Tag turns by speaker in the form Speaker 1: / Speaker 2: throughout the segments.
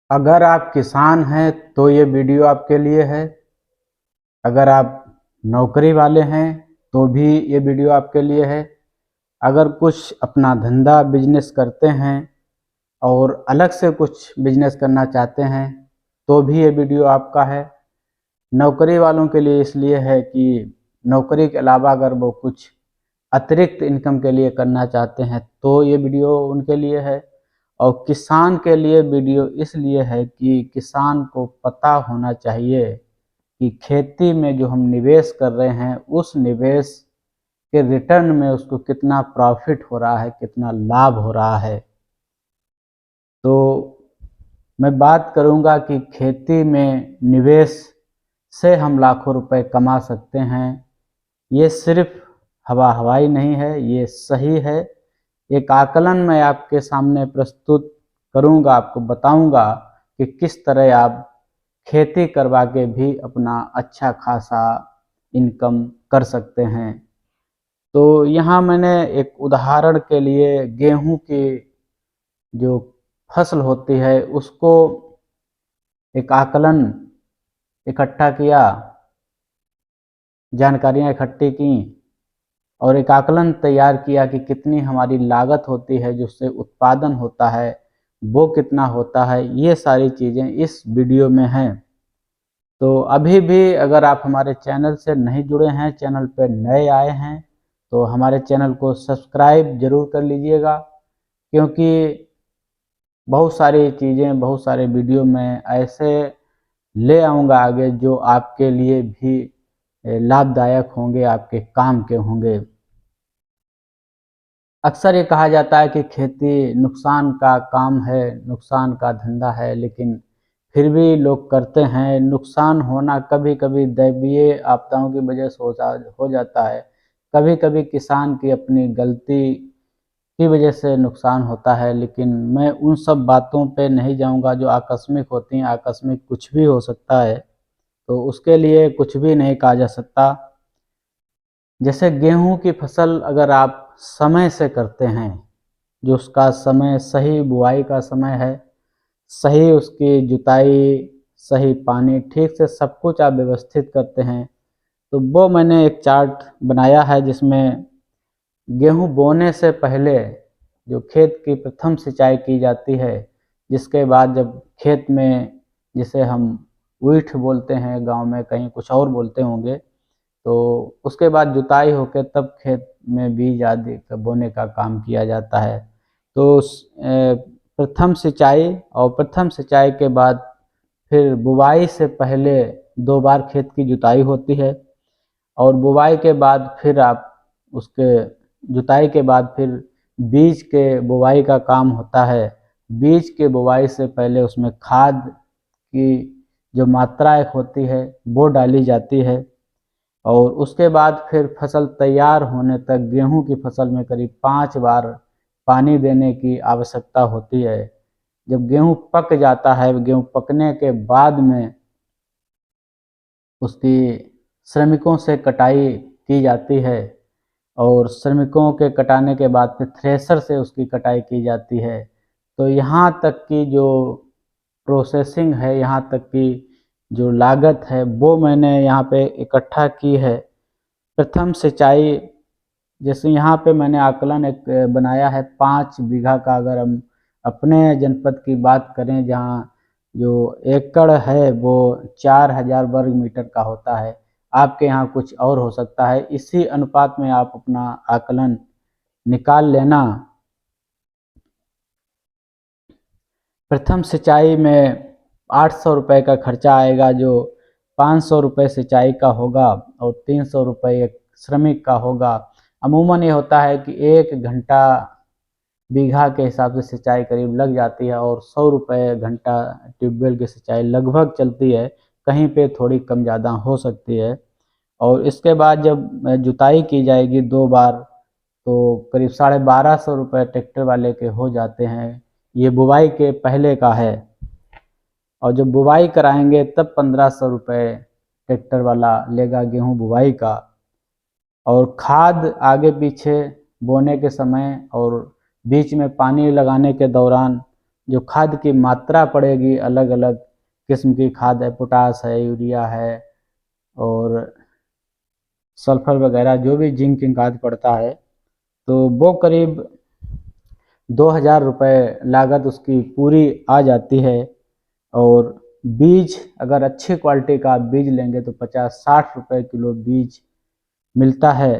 Speaker 1: अगर आप किसान हैं तो ये वीडियो आपके लिए है। अगर आप नौकरी वाले हैं तो भी ये वीडियो आपके लिए है। अगर कुछ अपना धंधा बिजनेस करते हैं और अलग से कुछ बिजनेस करना चाहते हैं तो भी ये वीडियो आपका है। नौकरी वालों के लिए इसलिए है कि नौकरी के अलावा अगर वो कुछ अतिरिक्त इनकम के लिए करना चाहते हैं तो ये वीडियो उनके लिए है। और किसान के लिए वीडियो इसलिए है कि किसान को पता होना चाहिए कि खेती में जो हम निवेश कर रहे हैं उस निवेश के रिटर्न में उसको कितना प्रॉफिट हो रहा है, कितना लाभ हो रहा है। तो मैं बात करूंगा कि खेती में निवेश से हम लाखों रुपए कमा सकते हैं। ये सिर्फ हवा हवाई नहीं है, ये सही है। एक आकलन मैं आपके सामने प्रस्तुत करूंगा, आपको बताऊंगा कि किस तरह आप खेती करवा के भी अपना अच्छा खासा इनकम कर सकते हैं। तो यहाँ मैंने एक उदाहरण के लिए गेहूं की जो फसल होती है उसको एक आकलन इकट्ठा किया, जानकारियाँ इकट्ठी की और एक आकलन तैयार किया कि कितनी हमारी लागत होती है, जिससे उत्पादन होता है वो कितना होता है। ये सारी चीज़ें इस वीडियो में हैं। तो अभी भी अगर आप हमारे चैनल से नहीं जुड़े हैं, चैनल पर नए आए हैं, तो हमारे चैनल को सब्सक्राइब जरूर कर लीजिएगा, क्योंकि बहुत सारी चीज़ें, बहुत सारे वीडियो मैं ऐसे ले आऊँगा आगे जो आपके लिए भी लाभदायक होंगे, आपके काम के होंगे। अक्सर ये कहा जाता है कि खेती नुकसान का काम है, नुकसान का धंधा है, लेकिन फिर भी लोग करते हैं। नुकसान होना कभी-कभी दैवीय आपदाओं की वजह से हो जाता है। कभी-कभी किसान की अपनी गलती की वजह से नुकसान होता है, लेकिन मैं उन सब बातों पे नहीं जाऊँगा जो आकस्मिक होती हैं। आकस्मिक कुछ भी हो सकता है, तो उसके लिए कुछ भी नहीं कहा जा सकता। जैसे गेहूँ की फसल अगर आप समय से करते हैं, जो उसका समय सही बुआई का समय है, सही उसकी जुताई, सही पानी, ठीक से सब कुछ आप व्यवस्थित करते हैं, तो वो मैंने एक चार्ट बनाया है जिसमें गेहूँ बोने से पहले जो खेत की प्रथम सिंचाई की जाती है, जिसके बाद जब खेत में, जिसे हम ऊइठ बोलते हैं, गाँव में कहीं कुछ और बोलते होंगे, तो उसके बाद जुताई होकर तब खेत में बीज आदि का बोने का काम किया जाता है। तो प्रथम सिंचाई और प्रथम सिंचाई के बाद फिर बुवाई से पहले 2 बार खेत की जुताई होती है और बुवाई के बाद फिर आप उसके जुताई के बाद फिर बीज के बुवाई का काम होता है। बीज के बुवाई से पहले उसमें खाद की जो मात्रा एक होती है वो डाली जाती है और उसके बाद फिर फसल तैयार होने तक गेहूं की फसल में करीब 5 बार पानी देने की आवश्यकता होती है। जब गेहूं पक जाता है, गेहूं पकने के बाद में उसकी श्रमिकों से कटाई की जाती है और श्रमिकों के कटाने के बाद फिर थ्रेशर से उसकी कटाई की जाती है। तो यहाँ तक की जो प्रोसेसिंग है, यहाँ तक की जो लागत है, वो मैंने यहाँ पे इकट्ठा की है। प्रथम सिंचाई, जैसे यहाँ पे मैंने आकलन एक बनाया है 5 बीघा का। अगर हम अपने जनपद की बात करें, जहाँ जो एकड़ है वो 4000 वर्ग मीटर का होता है, आपके यहाँ कुछ और हो सकता है। इसी अनुपात में आप अपना आकलन निकाल लेना। प्रथम सिंचाई में 800 रुपये का खर्चा आएगा, जो 500 रुपये सिंचाई का होगा और 300 रुपये एक श्रमिक का होगा। अमूमन ये होता है कि 1 घंटा बीघा के हिसाब से सिंचाई करीब लग जाती है और 100 रुपये घंटा ट्यूबवेल की सिंचाई लगभग चलती है। कहीं पे थोड़ी कम ज़्यादा हो सकती है। और इसके बाद जब जुताई की जाएगी 2 बार, तो करीब 1250 रुपये ट्रैक्टर वाले के हो जाते हैं। ये बुवाई के पहले का है। और जब बुवाई कराएंगे तब 1500 रुपये ट्रैक्टर वाला लेगा गेहूं बुवाई का। और खाद आगे पीछे बोने के समय और बीच में पानी लगाने के दौरान जो खाद की मात्रा पड़ेगी, अलग अलग किस्म की खाद है, पोटास है, यूरिया है और सल्फर वगैरह जो भी जिंक की खाद पड़ता है, तो वो करीब 2000 रुपये लागत उसकी पूरी आ जाती है। और बीज अगर अच्छी क्वालिटी का आप बीज लेंगे तो 50-60 रुपये किलो बीज मिलता है,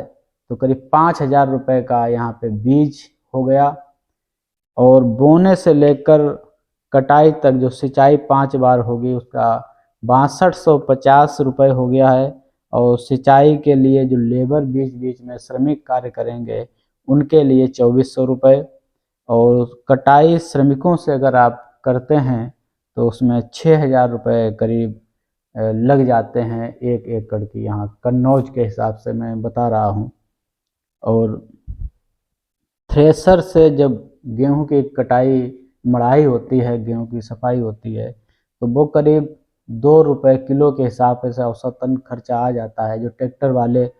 Speaker 1: तो करीब 5000 रुपये का यहाँ पे बीज हो गया। और बोने से लेकर कटाई तक जो सिंचाई 5 बार होगी उसका 6250 रुपये हो गया है। और सिंचाई के लिए जो लेबर बीच बीच में श्रमिक कार्य करेंगे उनके लिए 2400 रुपये। और कटाई श्रमिकों से अगर आप करते हैं तो उसमें 6000 रुपये करीब लग जाते हैं 1 एकड़ की, यहाँ कन्नौज के हिसाब से मैं बता रहा हूँ। और थ्रेसर से जब गेहूं की कटाई मड़ाई होती है, गेहूं की सफाई होती है, तो वो करीब 2 रुपये किलो के हिसाब से औसतन खर्चा आ जाता है। जो ट्रैक्टर वाले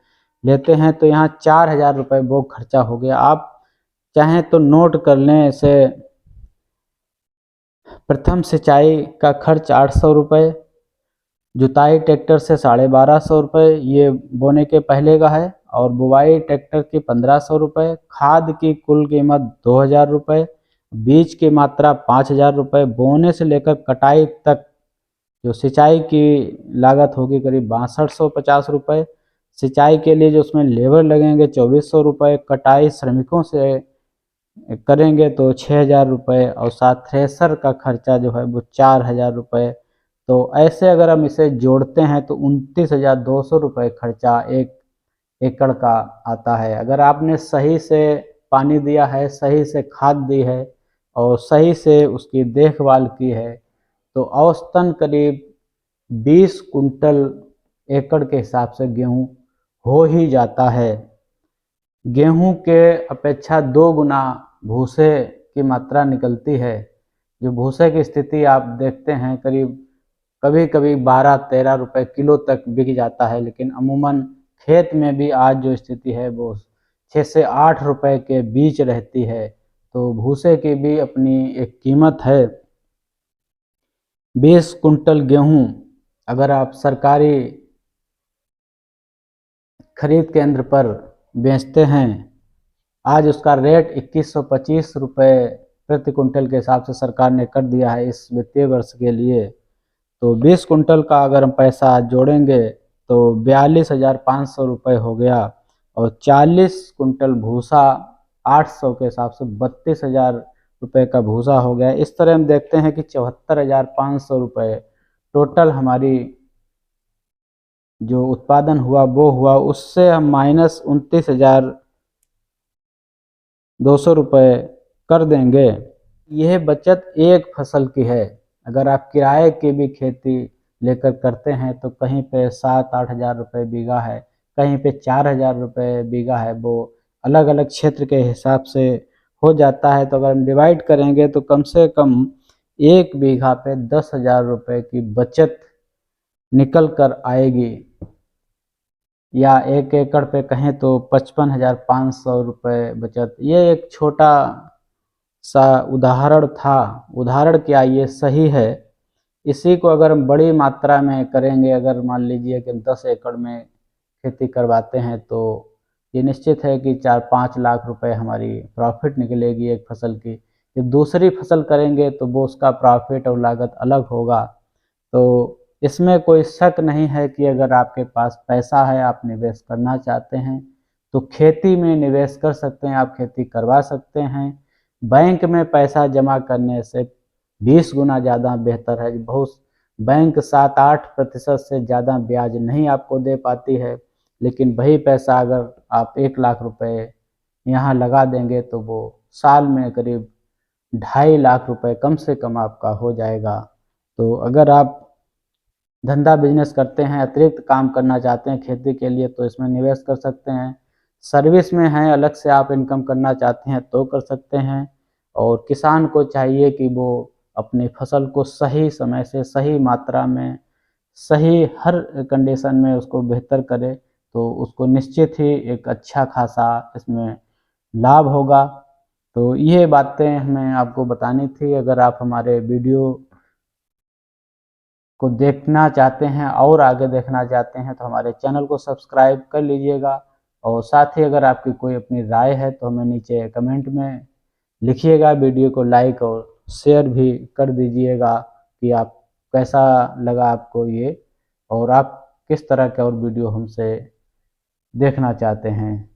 Speaker 1: लेते हैं तो यहाँ 4000 रुपये वो खर्चा हो गया। आप चाहें तो नोट कर लें इसे। प्रथम सिंचाई का खर्च 800 रुपये, जुताई ट्रैक्टर से 1250 रुपये, ये बोने के पहले का है। और बुवाई ट्रैक्टर की 1500 रुपये, खाद की कुल कीमत 2000 रुपये, बीज की मात्रा 5000 रुपये, बोने से लेकर कटाई तक जो सिंचाई की लागत होगी करीब 6250 रुपये। सिंचाई के लिए जो उसमें लेबर लगेंगे 2400 रुपये, कटाई श्रमिकों से करेंगे तो 6000 रुपये, और साथ थ्रेसर का खर्चा जो है वो 4000 रुपये। तो ऐसे अगर हम इसे जोड़ते हैं तो 29,200 रुपये खर्चा 1 एकड़ का आता है। अगर आपने सही से पानी दिया है, सही से खाद दी है और सही से उसकी देखभाल की है, तो औसतन करीब 20 कुंटल एकड़ के हिसाब से गेहूं हो ही जाता है। गेहूं के अपेक्षा 2 गुना भूसे की मात्रा निकलती है। जो भूसे की स्थिति आप देखते हैं करीब कभी कभी 12-13 रुपये किलो तक बिक जाता है, लेकिन अमूमन खेत में भी आज जो स्थिति है वो 6 से 8 रुपये के बीच रहती है। तो भूसे की भी अपनी एक कीमत है। 20 कुंटल गेहूं अगर आप सरकारी खरीद केंद्र पर बेचते हैं, आज उसका रेट 2125 रुपये प्रति कुंटल के हिसाब से सरकार ने कर दिया है इस वित्तीय वर्ष के लिए। तो 20 कुंटल का अगर हम पैसा जोड़ेंगे तो 42,500 रुपये हो गया। और 40 कुंटल भूसा 800 के हिसाब से 32,000 रुपये का भूसा हो गया। इस तरह हम देखते हैं कि 74,500 रुपये टोटल हमारी जो उत्पादन हुआ वो हुआ, उससे हम माइनस 29,200 रुपये कर देंगे। यह बचत एक फसल की है। अगर आप किराए की भी खेती लेकर करते हैं तो कहीं पे 7-8 हज़ार रुपये बीघा है, कहीं पे 4,000 रुपये बीघा है, वो अलग अलग क्षेत्र के हिसाब से हो जाता है। तो अगर हम डिवाइड करेंगे तो कम से कम 1 बीघा पे 10,000 रुपये की बचत निकल कर आएगी, या 1 एकड़ पे कहें तो 55,500 रुपये बचत। ये एक छोटा सा उदाहरण था। उदाहरण क्या, ये सही है। इसी को अगर हम बड़ी मात्रा में करेंगे, अगर मान लीजिए कि हम 10 एकड़ में खेती करवाते हैं, तो ये निश्चित है कि 4-5 लाख रुपए हमारी प्रॉफिट निकलेगी एक फसल की। जब दूसरी फसल करेंगे तो वो उसका प्रॉफिट और लागत अलग होगा। तो इसमें कोई शक नहीं है कि अगर आपके पास पैसा है, आप निवेश करना चाहते हैं तो खेती में निवेश कर सकते हैं, आप खेती करवा सकते हैं। बैंक में पैसा जमा करने से 20 गुना ज़्यादा बेहतर है। बहुत बैंक 7-8% से ज़्यादा ब्याज नहीं आपको दे पाती है, लेकिन वही पैसा अगर आप 1 लाख रुपए यहाँ लगा देंगे तो वो साल में करीब 2.5 लाख रुपए कम से कम आपका हो जाएगा। तो अगर आप धंधा बिजनेस करते हैं, अतिरिक्त काम करना चाहते हैं खेती के लिए, तो इसमें निवेश कर सकते हैं। सर्विस में हैं, अलग से आप इनकम करना चाहते हैं तो कर सकते हैं। और किसान को चाहिए कि वो अपनी फसल को सही समय से, सही मात्रा में, सही हर कंडीशन में उसको बेहतर करे, तो उसको निश्चित ही एक अच्छा खासा इसमें लाभ होगा। तो ये बातें हमें आपको बतानी थी। अगर आप हमारे वीडियो को देखना चाहते हैं और आगे देखना चाहते हैं तो हमारे चैनल को सब्सक्राइब कर लीजिएगा, और साथ ही अगर आपकी कोई अपनी राय है तो हमें नीचे कमेंट में लिखिएगा। वीडियो को लाइक और शेयर भी कर दीजिएगा कि आप कैसा लगा आपको ये, और आप किस तरह के और वीडियो हमसे देखना चाहते हैं।